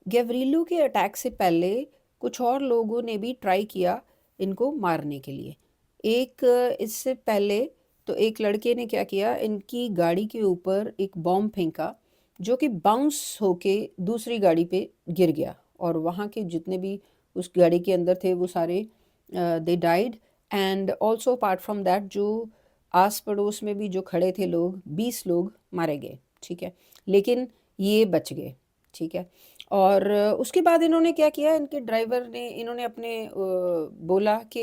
गैवरीलो के अटैक से पहले कुछ और लोगों ने भी ट्राई किया इनको मारने के लिए। इससे पहले तो एक लड़के ने क्या किया, इनकी गाड़ी के ऊपर एक बॉम्ब फेंका जो कि बाउंस होके दूसरी गाड़ी पे गिर गया, और वहाँ के जितने भी उस गाड़ी के अंदर थे वो सारे they died. And also apart from that जो आस पड़ोस में भी जो खड़े थे लोग, 20 लोग मारे गए। ठीक है, लेकिन ये बच गए। ठीक है, और उसके बाद इन्होंने क्या किया, इनके ड्राइवर ने, इन्होंने अपने बोला कि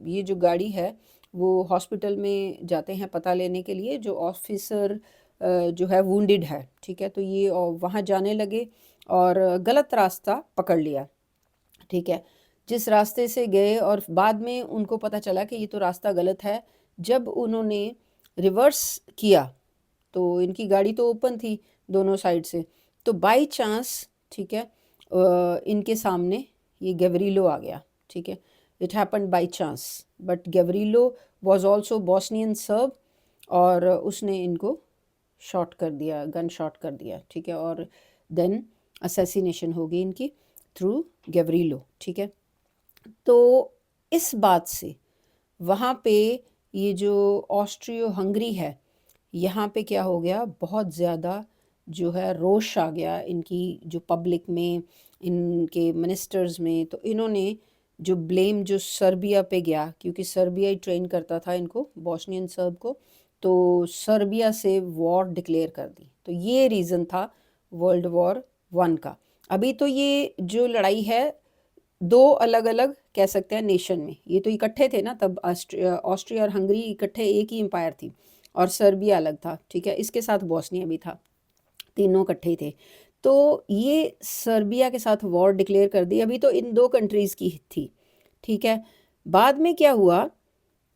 ये जो गाड़ी है वो हॉस्पिटल में जाते हैं पता लेने के लिए, जो ऑफिसर जो है वुंडेड है। ठीक है, तो ये वहाँ जाने लगे और गलत रास्ता पकड़ लिया। ठीक है, जिस रास्ते से गए और बाद में उनको पता चला कि ये तो रास्ता गलत है। जब उन्होंने रिवर्स किया तो इनकी गाड़ी तो ओपन थी दोनों साइड से, तो बाय चांस, ठीक है, इनके सामने ये गैवरीलो आ गया। ठीक है, it happened by chance, but Gavrilo was also Bosnian Serb, और उसने इनको शॉट कर दिया, गन शॉट कर दिया। ठीक है, और देन असैसिनेशन हो गई इनकी थ्रू गैवरीलो। ठीक है, तो इस बात से वहाँ पे ये जो ऑस्ट्रियो हंगरी है, यहाँ पे क्या हो गया, बहुत ज़्यादा जो है रोष आ गया इनकी जो पब्लिक में, इनके मिनिस्टर्स में। तो इन्होंने जो ब्लेम जो सर्बिया पे गया, क्योंकि सर्बिया ही ट्रेन करता था इनको, बॉस्नियन सर्ब को, तो सर्बिया से वॉर डिक्लेयर कर दी। तो ये रीज़न था वर्ल्ड वॉर 1 का। अभी तो ये जो लड़ाई है दो अलग अलग कह सकते हैं नेशन में, ये तो इकट्ठे थे ना तब, ऑस्ट्रिया और हंगरी इकट्ठे एक ही एम्पायर थी, और सर्बिया अलग था। ठीक है, इसके साथ बॉस्निया भी था, तीनों इकट्ठे थे। तो ये सर्बिया के साथ वॉर डिक्लेयर कर दी, अभी तो इन दो कंट्रीज़ की थी। ठीक है, बाद में क्या हुआ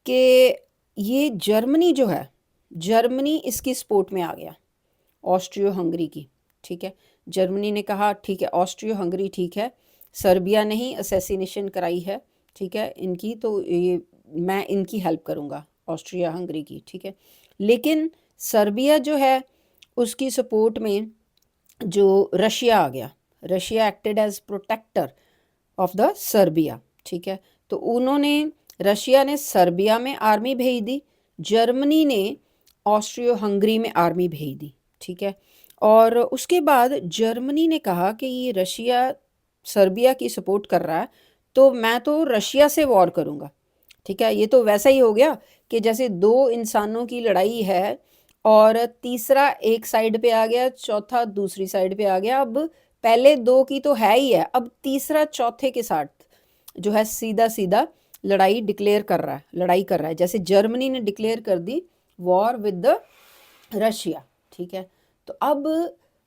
कि ये जर्मनी जो है, जर्मनी इसकी सपोर्ट में आ गया, ऑस्ट्रियो हंगरी की। ठीक है, जर्मनी ने कहा ठीक है, ऑस्ट्रियो हंगरी ठीक है, सर्बिया ने ही असैसिनेशन कराई है, ठीक है इनकी, तो ये मैं इनकी हेल्प करूँगा, ऑस्ट्रिया हंगरी की। ठीक है, लेकिन सर्बिया जो है उसकी सपोर्ट में जो रशिया आ गया, Russia acted as protector of the Serbia. ठीक है, तो उन्होंने, रशिया ने सर्बिया में आर्मी भेज दी, जर्मनी ने ऑस्ट्रियो हंगरी में आर्मी भेज दी। ठीक है, और उसके बाद जर्मनी ने कहा कि ये रशिया सर्बिया की सपोर्ट कर रहा है, तो मैं तो रशिया से वॉर करूँगा। ठीक है, ये तो वैसा ही हो गया कि जैसे दो इंसानों की लड़ाई है और तीसरा एक साइड पे आ गया, चौथा दूसरी साइड पे आ गया। अब पहले दो की तो है ही है, अब तीसरा चौथे के साथ जो है सीधा सीधा लड़ाई डिक्लेयर कर रहा है, लड़ाई कर रहा है। जैसे जर्मनी ने डिक्लेयर कर दी वॉर विद द रशिया। ठीक है, तो अब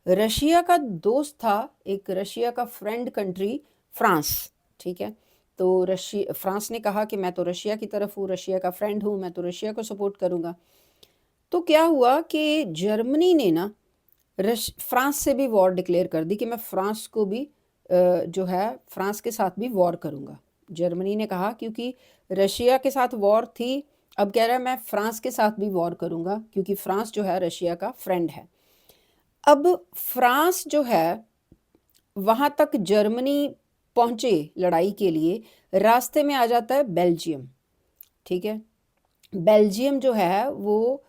रशिया का दोस्त था, एक रशिया का फ्रेंड कंट्री फ्रांस। ठीक है, तो रशिया, फ्रांस ने कहा कि मैं तो रशिया की तरफ हूँ, रशिया का फ्रेंड हूँ, मैं तो रशिया को सपोर्ट करूँगा। तो क्या हुआ कि जर्मनी ने ना फ्रांस से भी वॉर डिक्लेयर कर दी कि मैं फ्रांस को भी जो है फ्रांस के साथ भी वॉर करूँगा। जर्मनी ने कहा क्योंकि रशिया के साथ वॉर थी, अब कह रहा है मैं फ्रांस के साथ भी वॉर करूँगा, क्योंकि फ्रांस जो है रशिया का फ्रेंड है। अब फ्रांस जो है वहाँ तक जर्मनी पहुँचे लड़ाई के लिए, रास्ते में आ जाता है बेल्जियम। ठीक है, बेल्जियम जो है वो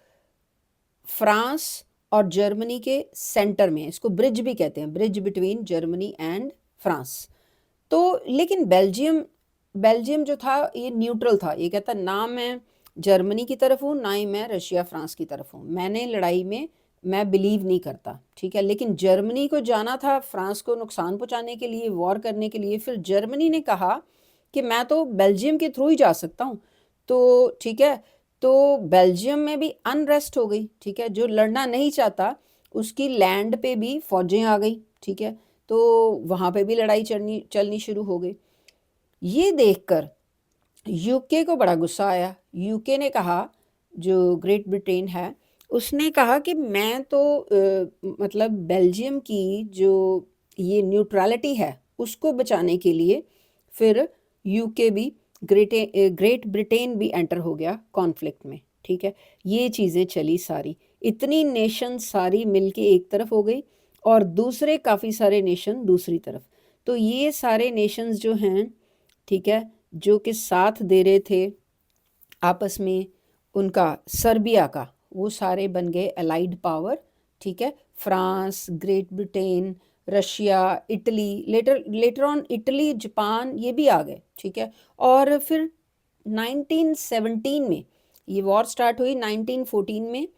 फ्रांस और जर्मनी के सेंटर में है, इसको ब्रिज भी कहते हैं, bridge between Germany and France. तो लेकिन बेल्जियम, बेल्जियम जो था ये न्यूट्रल था, ये कहता ना मैं जर्मनी की तरफ हूँ ना ही मैं रशिया फ्रांस की तरफ हूँ, मैंने लड़ाई में मैं बिलीव नहीं करता। ठीक है, लेकिन जर्मनी को जाना था फ्रांस को नुकसान पहुँचाने के लिए, वॉर करने के लिए। फिर जर्मनी ने कहा कि मैं तो बेल्जियम के थ्रू ही जा सकता हूँ। तो ठीक है, तो बेल्जियम में भी अनरेस्ट हो गई। ठीक है, जो लड़ना नहीं चाहता उसकी लैंड पे भी फौजें आ गई। ठीक है, तो वहाँ पे भी लड़ाई चलनी शुरू हो गई। ये देखकर यूके को बड़ा गुस्सा आया। यूके ने कहा, जो ग्रेट ब्रिटेन है, उसने कहा कि मैं तो मतलब बेल्जियम की जो ये न्यूट्रलिटी है उसको बचाने के लिए फिर यूके भी, ग्रेट ब्रिटेन भी एंटर हो गया कॉन्फ्लिक्ट में। ठीक है, ये चीज़ें चली सारी, इतनी नेशन सारी मिलके एक तरफ हो गई और दूसरे काफ़ी सारे नेशन दूसरी तरफ। तो ये सारे नेशंस जो हैं, ठीक है, जो कि साथ दे रहे थे आपस में, उनका सर्बिया का, वो सारे बन गए अलाइड पावर, ठीक है। France, great Britain, Russia, Italy, later later on Italy, Japan, ये भी आ गए, ठीक है। और फिर 1917 में ये वॉर स्टार्ट हुई, 1914 में,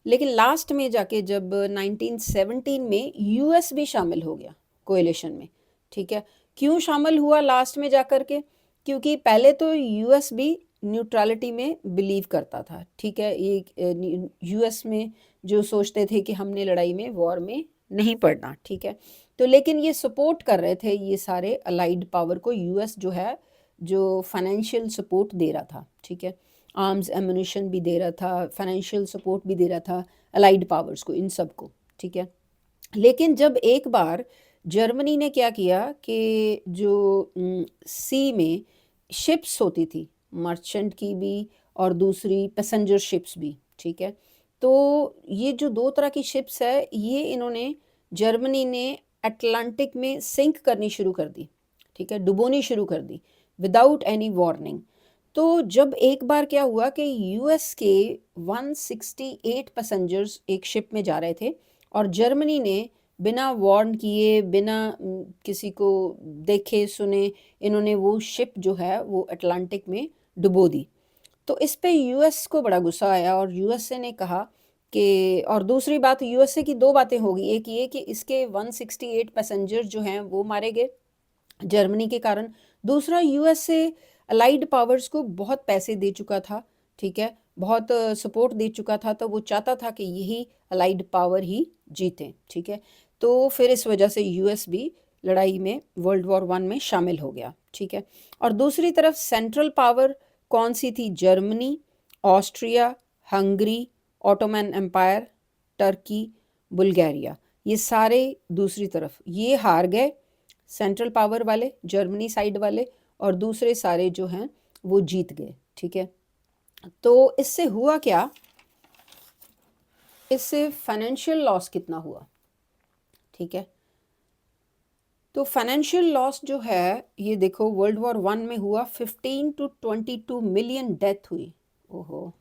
लेकिन लास्ट में जाके जब 1917 में यूएस भी शामिल हो गया कोएलिशन में, ठीक है। क्यों शामिल हुआ लास्ट में जाकर के? क्योंकि पहले तो यूएस भी न्यूट्रलिटी में बिलीव करता था, ठीक है। ये यूएस में जो सोचते थे कि हमने लड़ाई में, वॉर में नहीं पड़ना, ठीक है। तो लेकिन ये सपोर्ट कर रहे थे ये सारे अलाइड पावर को, यूएस जो है जो फाइनेंशियल सपोर्ट दे रहा था, ठीक है। आर्म्स एम्यूनिशन भी दे रहा था, फाइनेंशियल सपोर्ट भी दे रहा था अलाइड पावर्स को, इन सब को, ठीक है। लेकिन जब एक बार जर्मनी ने क्या किया कि जो सी में शिप्स होती थी, मर्चेंट की भी और दूसरी पैसेंजर शिप्स भी, ठीक है। तो ये जो दो तरह की शिप्स है, ये इन्होंने, जर्मनी ने अटलांटिक में सिंक करनी शुरू कर दी, ठीक है, डुबोनी शुरू कर दी विदाउट एनी वार्निंग। तो जब एक बार क्या हुआ कि यूएस के 168 पैसेंजर्स एक शिप में जा रहे थे, और जर्मनी ने बिना वार्न किए, बिना किसी को देखे सुने, इन्होंने वो शिप जो है वो अटलांटिक में डुबो दी। तो इस पे यूएस को बड़ा गुस्सा आया, और यूएसए ने कहा कि, और दूसरी बात, यूएसए की दो बातें होगी, एक ये कि इसके 168 पैसेंजर जो हैं वो मारे गए जर्मनी के कारण, दूसरा यूएसए अलाइड पावर्स को बहुत पैसे दे चुका था, ठीक है, बहुत सपोर्ट दे चुका था, तो वो चाहता था कि यही अलाइड पावर ही जीते, ठीक है। तो फिर इस वजह से यूएस भी लड़ाई में, वर्ल्ड वॉर वन में शामिल हो गया, ठीक है। और दूसरी तरफ सेंट्रल पावर कौन सी थी? Germany, Austria, Hungary, Ottoman empire, Turkey, Bulgaria, ये सारे दूसरी तरफ, ये हार गए, सेंट्रल पावर वाले, जर्मनी साइड वाले, और दूसरे सारे जो हैं वो जीत गए, ठीक है। तो इससे हुआ क्या? इससे फाइनेंशियल लॉस कितना हुआ, ठीक है। तो फाइनेंशियल लॉस जो है, ये देखो, वर्ल्ड वॉर वन में हुआ 15 to 22 मिलियन डेथ हुई। ओहो,